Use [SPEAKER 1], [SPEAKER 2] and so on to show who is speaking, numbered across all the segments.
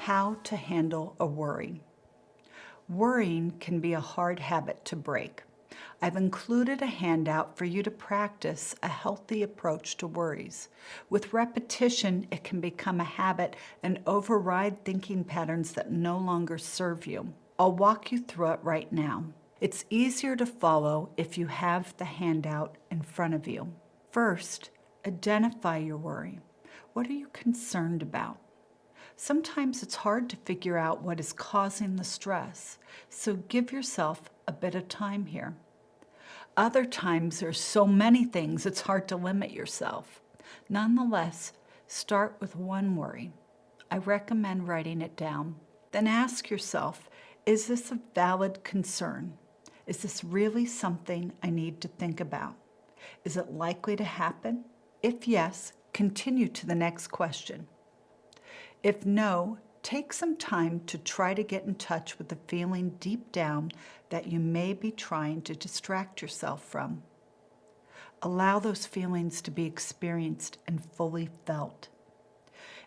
[SPEAKER 1] How to handle a worry. Worrying can be a hard habit to break. I've included a handout for you to practice a healthy approach to worries. With repetition, it can become a habit and override thinking patterns that no longer serve you. I'll walk you through it right now. It's easier to follow if you have the handout in front of you. First, identify your worry. What are you concerned about? Sometimes it's hard to figure out what is causing the stress, so give yourself a bit of time here. Other times there's so many things it's hard to limit yourself. Nonetheless, start with one worry. I recommend writing it down. Then ask yourself, is this a valid concern? Is this really something I need to think about? Is it likely to happen? If yes, continue to the next question. If no, take some time to try to get in touch with the feeling deep down that you may be trying to distract yourself from. Allow those feelings to be experienced and fully felt.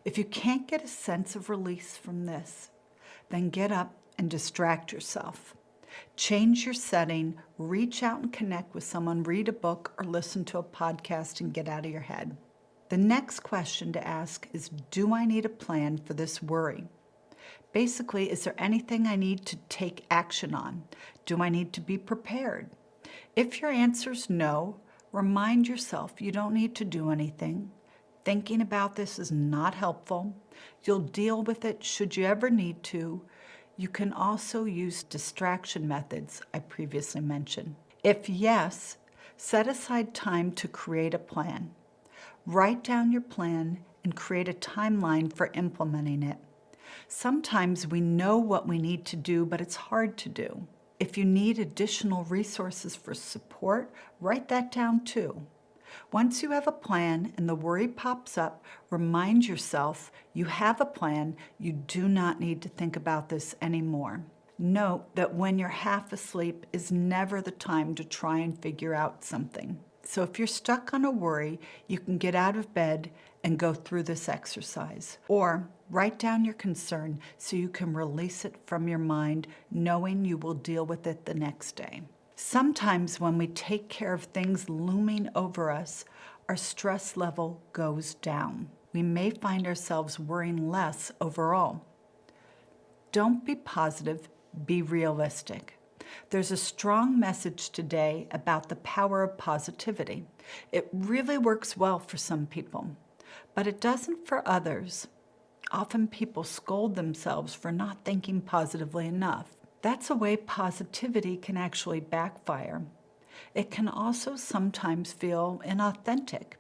[SPEAKER 1] If you can't get a sense of release from this, then get up and distract yourself. Change your setting, reach out and connect with someone, read a book, or listen to a podcast and get out of your head. The next question to ask is, do I need a plan for this worry? Basically, is there anything I need to take action on? Do I need to be prepared? If your answer is no, remind yourself you don't need to do anything. Thinking about this is not helpful. You'll deal with it should you ever need to. You can also use distraction methods I previously mentioned. If yes, set aside time to create a plan. Write down your plan and create a timeline for implementing it. Sometimes we know what we need to do, but it's hard to do. If you need additional resources for support, write that down too. Once you have a plan and the worry pops up, remind yourself you have a plan. You do not need to think about this anymore. Note that when you're half asleep is never the time to try and figure out something. So if you're stuck on a worry, you can get out of bed and go through this exercise. Or write down your concern so you can release it from your mind, knowing you will deal with it the next day. Sometimes when we take care of things looming over us, our stress level goes down. We may find ourselves worrying less overall. Don't be positive, be realistic. There's a strong message today about the power of positivity. It really works well for some people, but it doesn't for others. Often people scold themselves for not thinking positively enough. That's a way positivity can actually backfire. It can also sometimes feel inauthentic.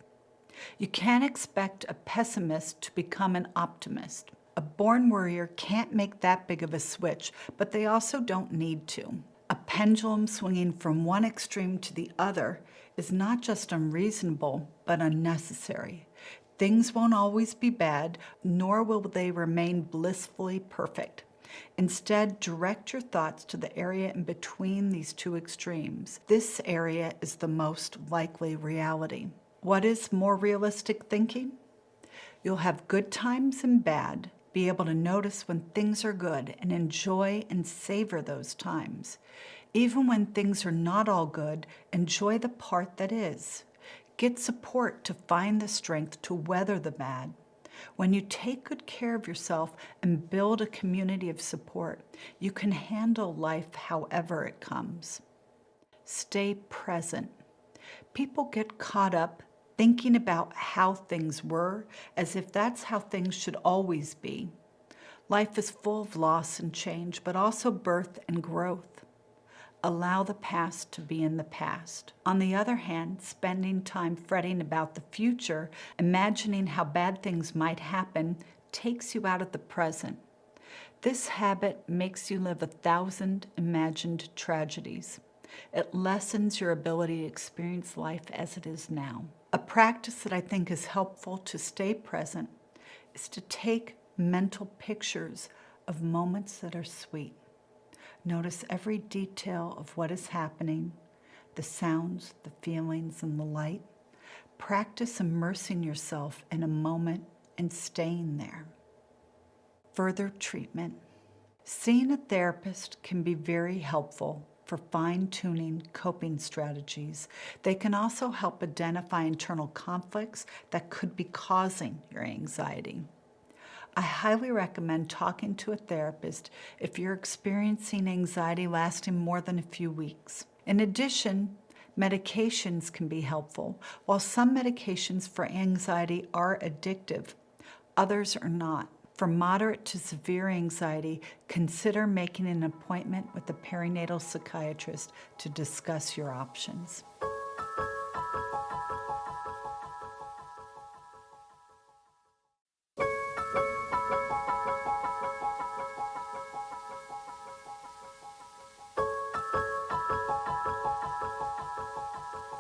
[SPEAKER 1] You can't expect a pessimist to become an optimist. A born worrier can't make that big of a switch, but they also don't need to. A pendulum swinging from one extreme to the other is not just unreasonable, but unnecessary. Things won't always be bad, nor will they remain blissfully perfect. Instead, direct your thoughts to the area in between these two extremes. This area is the most likely reality. What is more realistic thinking? You'll have good times and bad. Be able to notice when things are good and enjoy and savor those times. Even when things are not all good, enjoy the part that is. Get support to find the strength to weather the bad. When you take good care of yourself and build a community of support, you can handle life however it comes. Stay present. People get caught up thinking about how things were, as if that's how things should always be. Life is full of loss and change, but also birth and growth. Allow the past to be in the past. On the other hand, spending time fretting about the future, imagining how bad things might happen, takes you out of the present. This habit makes you live 1,000 imagined tragedies. It lessens your ability to experience life as it is now. A practice that I think is helpful to stay present is to take mental pictures of moments that are sweet. Notice every detail of what is happening, the sounds, the feelings, and the light. Practice immersing yourself in a moment and staying there. Further treatment. Seeing a therapist can be very helpful for fine-tuning coping strategies. They can also help identify internal conflicts that could be causing your anxiety. I highly recommend talking to a therapist if you're experiencing anxiety lasting more than a few weeks. In addition, medications can be helpful. While some medications for anxiety are addictive, others are not. For moderate to severe anxiety, consider making an appointment with a perinatal psychiatrist to discuss your options.